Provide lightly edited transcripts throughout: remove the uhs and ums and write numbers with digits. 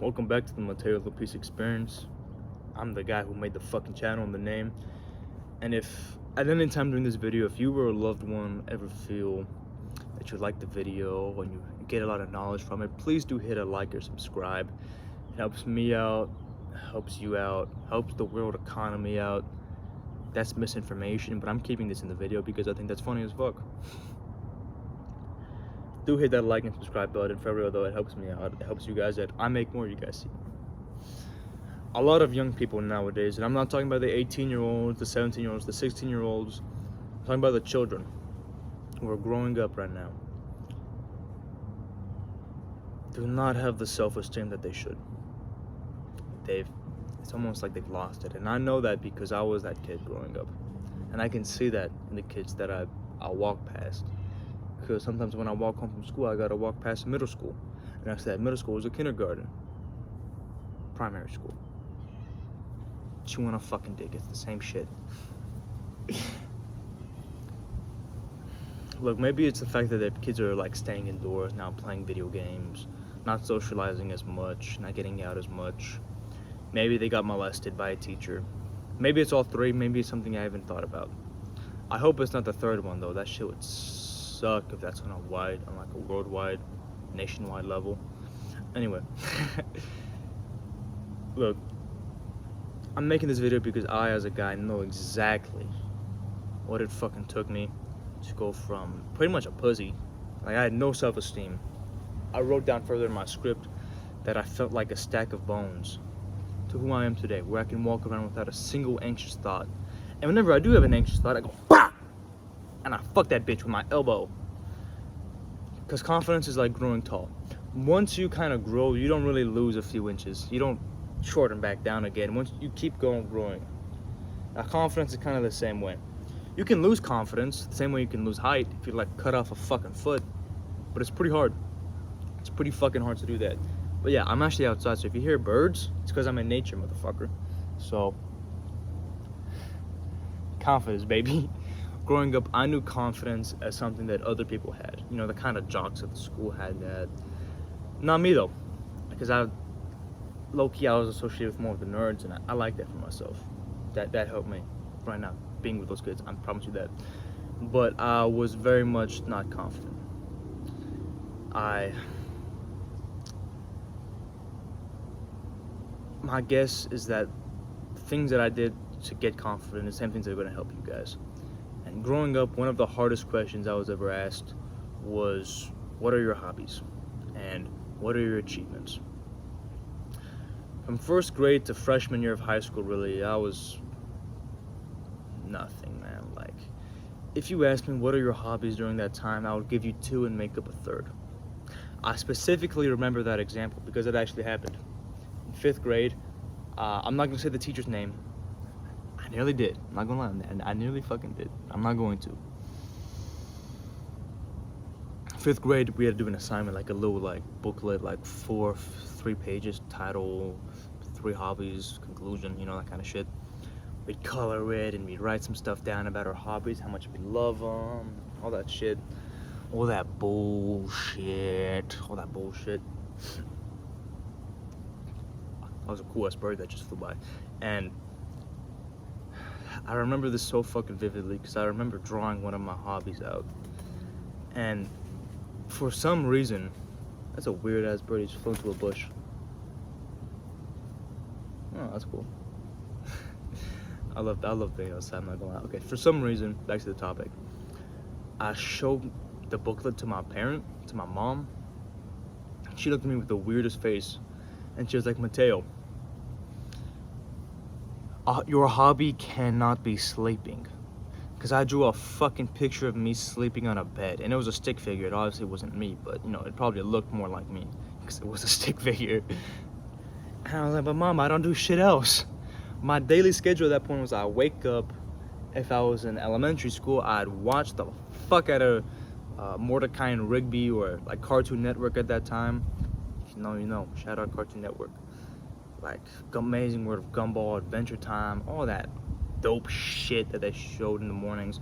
Welcome back to the Mateo Lopez Experience. I'm the guy who made the fucking channel and the name. And if at any time during this video, if you or a loved one ever feel that you like the video and you get a lot of knowledge from it, please do hit a like or subscribe. It helps me out, helps you out, helps the world economy out. That's misinformation, but I'm keeping this in the video because I think that's funny as fuck. Do hit that like and subscribe button for real though. It helps me out. It helps you guys out. I make more, you guys see. A lot of young people nowadays, and I'm not talking about the 18-year-olds, the 17-year-olds, the 16-year-olds. I'm talking about the children who are growing up right now. Do not have the self-esteem that they should. It's almost like they've lost it. And I know that because I was that kid growing up. And I can see that in the kids that I walk past. Because sometimes when I walk home from school, I gotta walk past middle school. And next to that middle school is a kindergarten. Primary school. What you wanna fucking dig? It's the same shit. Look, maybe it's the fact that the kids are like staying indoors now, playing video games, not socializing as much, not getting out as much. Maybe they got molested by a teacher. Maybe it's all three, maybe it's something I haven't thought about. I hope it's not the third one though. That shit would suck if that's on like a worldwide, nationwide level. Anyway, look, I'm making this video because I, as a guy, know exactly what it fucking took me to go from pretty much a pussy. Like, I had no self-esteem. I wrote down further in my script that I felt like a stack of bones to who I am today, where I can walk around without a single anxious thought. And whenever I do have an anxious thought, I go, bah! And I fuck that bitch with my elbow. Because confidence is like growing tall. Once you kind of grow, you don't really lose a few inches. You don't shorten back down again. Once you keep growing. Now, confidence is kind of the same way. You can lose confidence the same way you can lose height if you like cut off a fucking foot. But it's pretty hard. It's pretty fucking hard to do that. But yeah, I'm actually outside, so if you hear birds, it's because I'm in nature, motherfucker. So, confidence, baby. Growing up, I knew confidence as something that other people had. You know, the kind of jocks at the school had that. Not me, though. Because low-key, I was associated with more of the nerds, and I like that for myself. That helped me right now, being with those kids. I promise you that. But I was very much not confident. My guess is that things that I did to get confident, the same things that are going to help you guys. And growing up, one of the hardest questions I was ever asked was, what are your hobbies? And what are your achievements? From first grade to freshman year of high school, really, I was nothing, man. Like, if you asked me what are your hobbies during that time, I would give you two and make up a third. I specifically remember that example because it actually happened. In 5th grade, I'm not going to say the teacher's name. I nearly did. I'm not going to lie. I nearly fucking did. I'm not going to. 5th grade, we had to do an assignment, like a little like booklet, like 3 pages, title, 3 hobbies, conclusion, you know, that kind of shit. We'd color it and we'd write some stuff down about our hobbies, how much we love them, all that shit. All that bullshit. That was a cool ass bird that just flew by. And I remember this so fucking vividly because I remember drawing one of my hobbies out. And for some reason, that's a weird ass bird. He just flew into a bush. Oh, that's cool. I love being outside, I'm not gonna lie. Okay, for some reason, back to the topic. I showed the booklet to my mom. She looked at me with the weirdest face. And she was like, Mateo, your hobby cannot be sleeping. Because I drew a fucking picture of me sleeping on a bed. And it was a stick figure. It obviously wasn't me, but, you know, it probably looked more like me. Because it was a stick figure. And I was like, but Mom, I don't do shit else. My daily schedule at that point was I wake up. If I was in elementary school, I'd watch the fuck out of Mordecai and Rigby or, like, Cartoon Network at that time. If you know, you know. Shout out Cartoon Network. Like, Amazing World of Gumball, Adventure Time, all that dope shit that they showed in the mornings.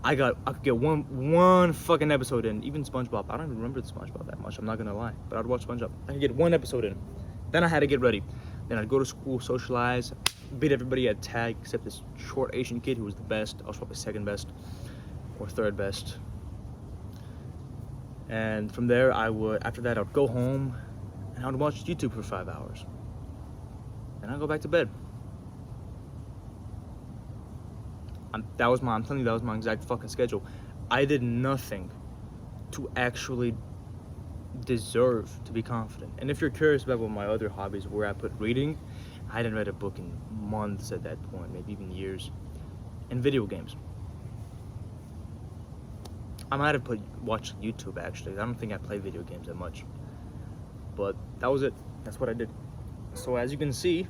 I could get one fucking episode in. Even SpongeBob. I don't even remember the SpongeBob that much, I'm not gonna lie. But I'd watch SpongeBob. I could get one episode in. Then I had to get ready. Then I'd go to school, socialize, beat everybody at tag except this short Asian kid who was the best. I was probably second best or third best. And from there, after that, I would go home and I would watch YouTube for 5 hours. And I'd go back to bed. I'm telling you, that was my exact fucking schedule. I did nothing to actually deserve to be confident. And if you're curious about what my other hobbies were, I put reading. I hadn't read a book in months at that point, maybe even years. And video games. I might have watched YouTube actually. I don't think I play video games that much. But that was it. That's what I did. So as you can see,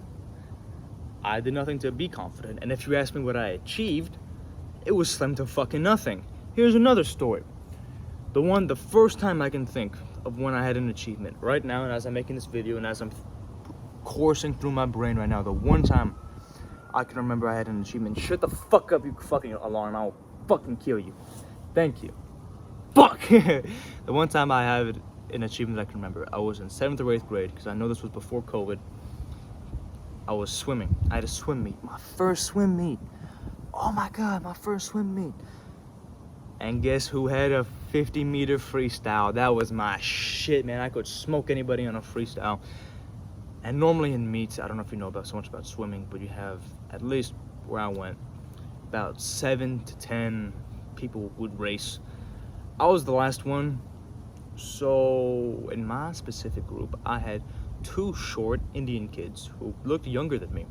I did nothing to be confident. And if you ask me what I achieved, it was slim to fucking nothing. Here's another story. The first time I can think of when I had an achievement. Right now, and as I'm making this video, and as I'm coursing through my brain right now, the one time I can remember I had an achievement. Shut the fuck up, you fucking alarm. I'll fucking kill you. Thank you. Fuck! The one time I have an achievement that I can remember, I was in 7th or 8th grade, because I know this was before COVID. I was swimming. I had a swim meet. My first swim meet. Oh my god, my first swim meet. And guess who had a 50-meter freestyle? That was my shit, man. I could smoke anybody on a freestyle. And normally in meets, I don't know if you know so much about swimming, but you have, at least where I went, about 7 to 10 people would race. I was the last one. So in my specific group, I had 2 short Indian kids who looked younger than me.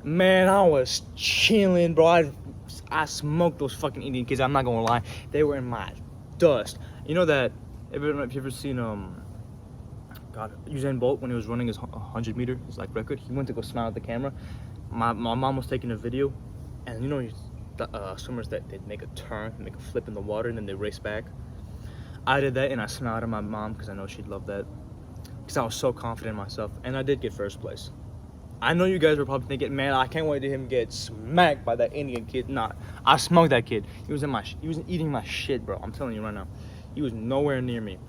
Man, I was chilling, bro. I smoked those fucking Indian kids. I'm not gonna lie, they were in my dust. You know that? Have you ever seen Usain Bolt when he was running his 100-meter, his like record? He went to go smile at the camera. My mom was taking a video, and you know the swimmers that they make a turn, make a flip in the water, and then they race back. I did that, and I smiled at my mom because I know she'd love that. Because I was so confident in myself, and I did get first place. I know you guys were probably thinking, man, I can't wait to him get smacked by that Indian kid. Nah, I smoked that kid. He was eating my shit, bro. I'm telling you right now. He was nowhere near me.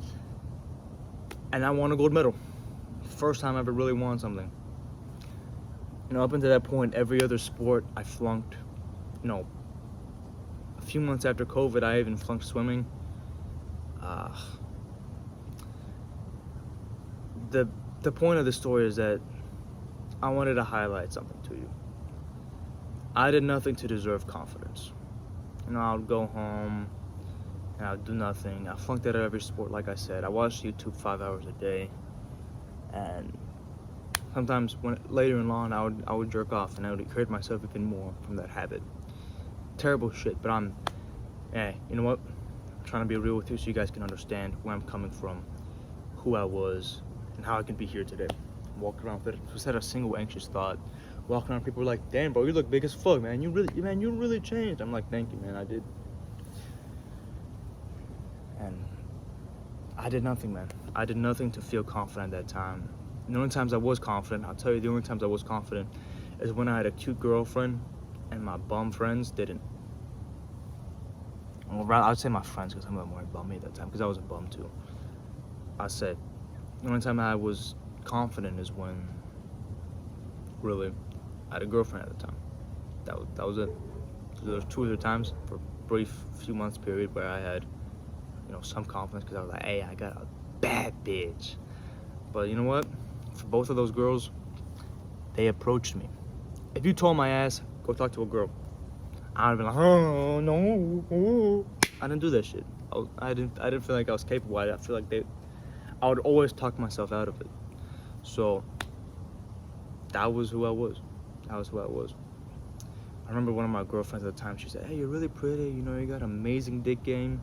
And I won a gold medal. First time I ever really won something. You know, up until that point, every other sport I flunked. You know, a few months after COVID, I even flunked swimming. The point of the story is that I wanted to highlight something to you. I did nothing to deserve confidence. You know, I would go home and I would do nothing. I flunked out of every sport, like I said. I watched YouTube 5 hours a day, and sometimes later in on, I would jerk off, and I would hurt myself even more from that habit. Terrible shit, but hey, you know what? I'm trying to be real with you so you guys can understand where I'm coming from, who I was, and how I can be here today. Walk around without a single anxious thought. Walking around, people were like, "Damn, bro, you look big as fuck, man. You really changed." I'm like, "Thank you, man. I did." And I did nothing, man. I did nothing to feel confident at that time. The only times I was confident, I'll tell you, the only times I was confident is when I had a cute girlfriend and my bum friends didn't. Well, I would say my friends, because some of them weren't bummy at that time, because I was a bum too. I said, the only time I was confident is when, really, I had a girlfriend at the time. That was it. So there was 2 other times for a brief few months period where I had, you know, some confidence because I was like, hey, I got a bad bitch. But you know what? For both of those girls, they approached me. If you told my ass, go talk to a girl, I'd have been like, oh no, I didn't do that shit. I didn't feel like I was capable. I feel like I would always talk myself out of it. So that was who I was. That was who I was. I remember one of my girlfriends at the time, she said, hey, you're really pretty, you know, you got amazing dick game.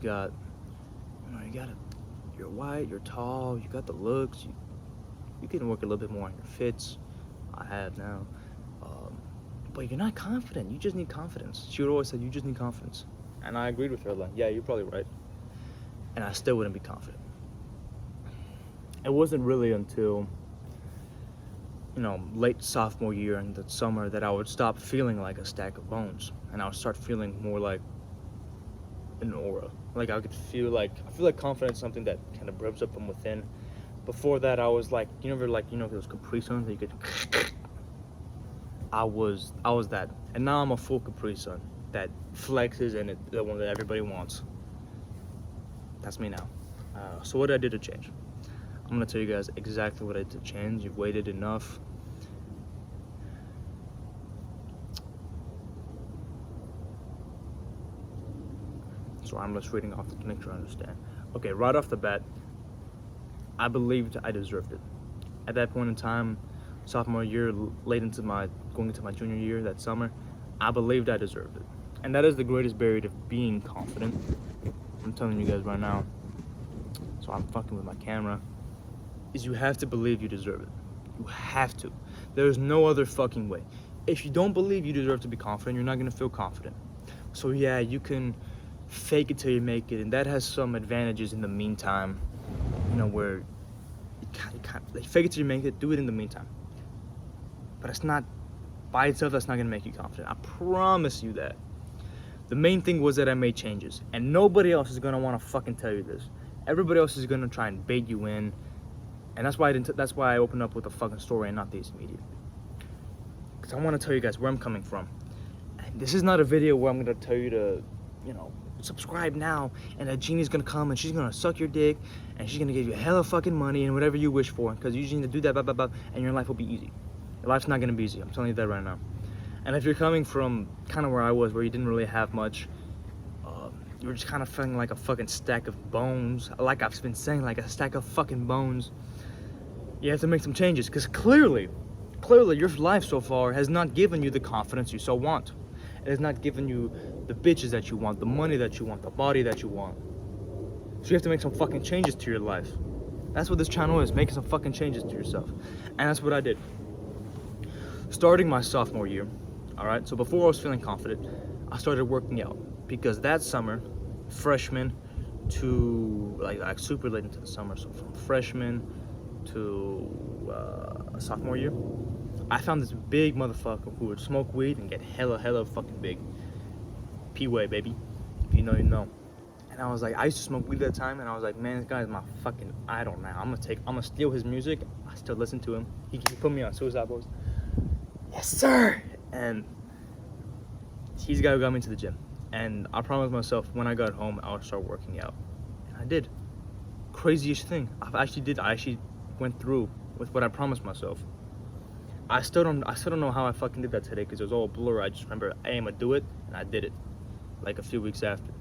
You're white, you're tall, you got the looks, you can work a little bit more on your fits. I have now. But you're not confident, you just need confidence. She would always say, you just need confidence. And I agreed with her, like, yeah, you're probably right. And I still wouldn't be confident. It wasn't really until, you know, late sophomore year in the summer that I would stop feeling like a stack of bones, and I would start feeling more like an aura, Like I feel like confidence is something that kind of revs up from within. Before that, I was like, those Capri Suns that you could. I was that, and now I'm a full Capri Sun that flexes and the one that everybody wants. That's me now. So what did I do to change? I'm gonna tell you guys exactly what I did to change. You've waited enough. So I'm just reading off to make sure I understand. Okay, right off the bat, I believed I deserved it. At that point in time, sophomore year, going into my junior year that summer, I believed I deserved it. And that is the greatest barrier to being confident. I'm telling you guys right now. So I'm fucking with my camera. Is you have to believe you deserve it. You have to. There's no other fucking way. If you don't believe you deserve to be confident, you're not gonna feel confident. So yeah, you can fake it till you make it, and that has some advantages in the meantime. Where you like, fake it till you make it. Do it in the meantime. But it's not by itself. That's not gonna make you confident. I promise you that. The main thing was that I made changes, and nobody else is gonna want to fucking tell you this. Everybody else is gonna try and bait you in, and that's why that's why I opened up with a fucking story and not these media. Because I want to tell you guys where I'm coming from. And this is not a video where I'm gonna tell you to, subscribe now, and a genie's gonna come and she's gonna suck your dick, and she's gonna give you hella fucking money and whatever you wish for. Because you just need to do that, blah blah blah, and your life will be easy. Your life's not gonna be easy. I'm telling you that right now. And if you're coming from kind of where I was, where you didn't really have much, you were just kind of feeling like a fucking stack of bones, like I've been saying, like a stack of fucking bones, you have to make some changes, because clearly your life so far has not given you the confidence you so want. It has not given you the bitches that you want, the money that you want, the body that you want. So you have to make some fucking changes to your life. That's what this channel is, making some fucking changes to yourself. And that's what I did. Starting my sophomore year, alright, so before I was feeling confident, I started working out. Because that summer, freshman to, like super late into the summer, so from freshman to sophomore year, I found this big motherfucker who would smoke weed and get hella fucking big. P-Way, baby. If you know, you know. And I was like, I used to smoke weed at the time, and I was like, man, this guy's my fucking idol now. I'm gonna steal his music. I still listen to him. He put me on Suicide Boys. Yes, sir! And he's the guy who got me into the gym. And I promised myself when I got home, I would start working out. And I did. Craziest thing. I actually went through with what I promised myself. I still don't know how I fucking did that today, because it was all a blur. I just remember, hey, I'm gonna do it, and I did it. Like a few weeks after.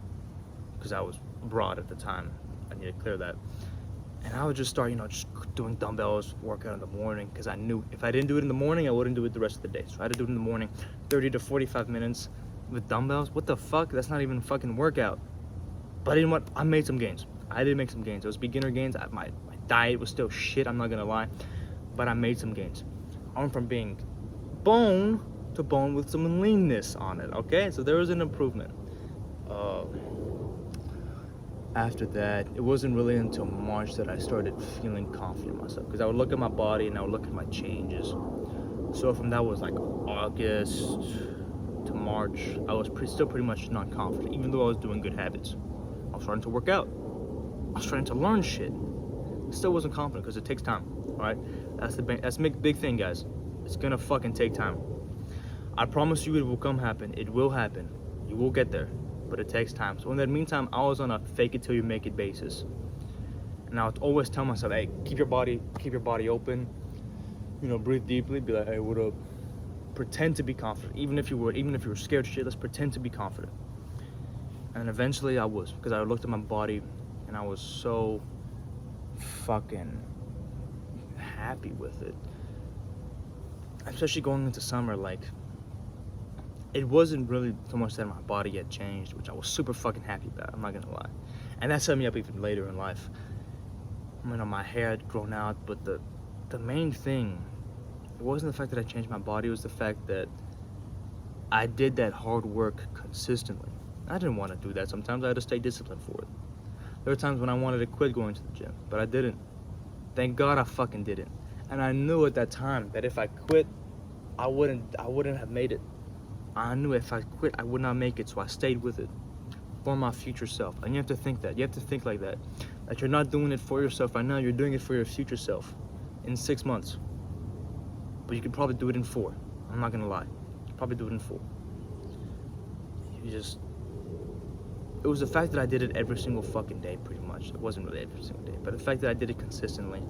Because I was abroad at the time. I need to clear that. And I would just start, just doing dumbbells, workout in the morning, because I knew if I didn't do it in the morning, I wouldn't do it the rest of the day. So I had to do it in the morning, 30 to 45 minutes with dumbbells. What the fuck? That's not even a fucking workout. But you know what? I made some gains. I did make some gains. It was beginner gains. My diet was still shit, I'm not gonna lie. But I made some gains. I went from being bone to bone with some leanness on it, okay? So there was an improvement. After that, it wasn't really until March that I started feeling confident in myself, because I would look at my body and I would look at my changes. So from that was like August to March, I was still pretty much not confident, even though I was doing good habits. I was starting to work out. I was starting to learn shit. Still wasn't confident, because it takes time, alright? That's the big thing, guys. It's gonna fucking take time. I promise you it will happen. It will happen. You will get there. But it takes time. So in that meantime, I was on a fake it till you make it basis. And I would always tell myself, hey, keep your body open. Breathe deeply. Be like, hey, what up? Pretend to be confident. Even if you were scared shit, let's pretend to be confident. And eventually I was, because I looked at my body and I was so fucking happy with it. Especially going into summer, it wasn't really so much that my body had changed, which I was super fucking happy about, I'm not gonna lie. And that set me up even later in life. My hair had grown out, but the main thing, it wasn't the fact that I changed my body, it was the fact that I did that hard work consistently. I didn't want to do that sometimes, I had to stay disciplined for it. There were times when I wanted to quit going to the gym, but I didn't. Thank God I fucking didn't. And I knew at that time that if I quit, I wouldn't have made it. I knew if I quit, I would not make it, so I stayed with it. for my future self. And you have to think that. You have to think like that. That you're not doing it for yourself right now, you're doing it for your future self in 6 months. But you could probably do it in 4. I'm not gonna lie. You could probably do it in 4. It was the fact that I did it every single fucking day, pretty much. It wasn't really every single day, but the fact that I did it consistently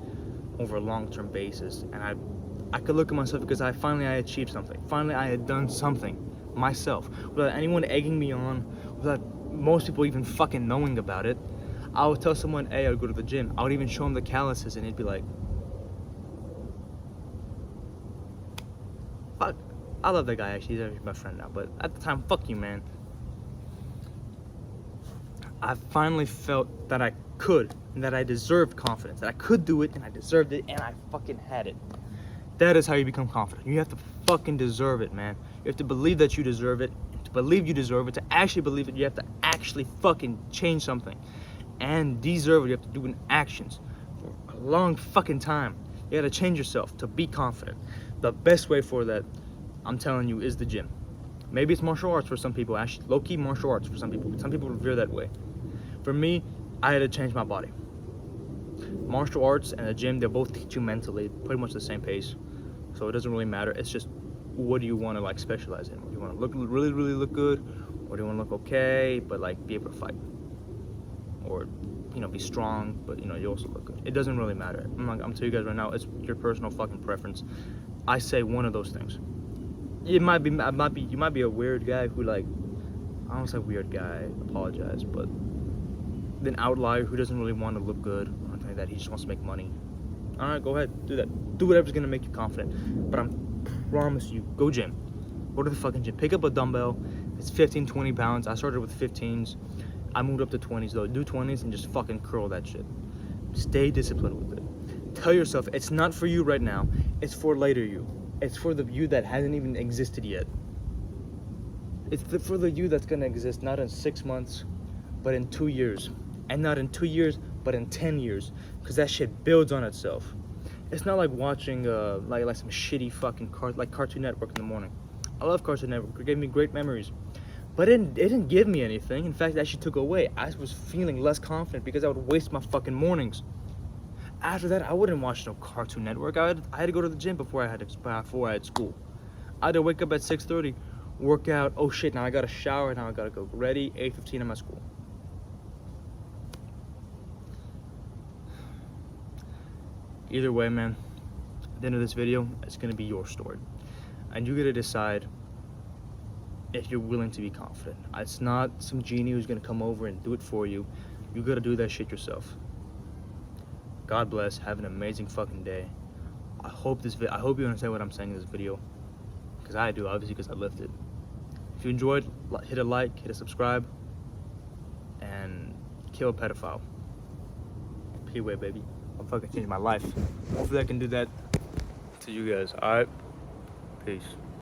over a long-term basis, and I could look at myself because I achieved something. Finally, I had done something myself without anyone egging me on, without most people even fucking knowing about it. I would tell someone, hey, I would go to the gym. I would even show him the calluses, and he'd be like, fuck. I love that guy, actually. He's my friend now, but at the time, fuck you, man. I finally felt that I could, and that I deserved confidence, that I could do it, and I deserved it, and I fucking had it. That is how you become confident. You have to fucking deserve it, man. You have to believe that you deserve it. To believe you deserve it, to actually believe it, you have to actually fucking change something. And deserve it, you have to do it in actions for a long fucking time. You gotta change yourself to be confident. The best way for that, I'm telling you, is the gym. Maybe it's martial arts for some people, actually low-key martial arts for some people. Some people veer that way. For me, I had to change my body. Martial arts and the gym, they both teach you mentally pretty much the same pace. So it doesn't really matter. It's just, what do you want to like specialize in? Do you want to look really look good, or do you want to look okay but like be able to fight, or be strong but you also look good? It doesn't really matter. I'm telling you guys right now, it's your personal fucking preference. I say one of those things. You might be a weird guy who like, I don't say weird guy, apologize, but an outlier who doesn't really want to look good or anything like that. He just wants to make money. All right, go ahead, do that. Do whatever's gonna make you confident. But I promise you, go gym. Go to the fucking gym. Pick up a dumbbell. It's 15, 20 pounds. I started with 15s. I moved up to 20s though. Do 20s and just fucking curl that shit. Stay disciplined with it. Tell yourself it's not for you right now. It's for later you. It's for the you that hasn't even existed yet. It's for the you that's gonna exist not in 6 months, but in 2 years. And not in 2 years, but in 10 years. Because that shit builds on itself. It's not like watching like some shitty fucking Cartoon Network in the morning. I love Cartoon Network. It gave me great memories. But it didn't give me anything. In fact, it actually took away. I was feeling less confident because I would waste my fucking mornings. After that, I wouldn't watch no Cartoon Network. I had to go to the gym before I had school. I had to wake up at 6:30, work out. Oh shit, now I gotta shower. Now I gotta go ready. 8:15 at my school. Either way, man, at the end of this video, it's gonna be your story. And you gotta decide if you're willing to be confident. It's not some genie who's gonna come over and do it for you. You gotta do that shit yourself. God bless. Have an amazing fucking day. I hope you understand what I'm saying in this video, because I do, obviously, because I lived it. If you enjoyed, hit a like, hit a subscribe, and kill a pedophile. P-way, baby. I'm fucking changing my life. Hopefully I can do that to you guys. Alright? Peace.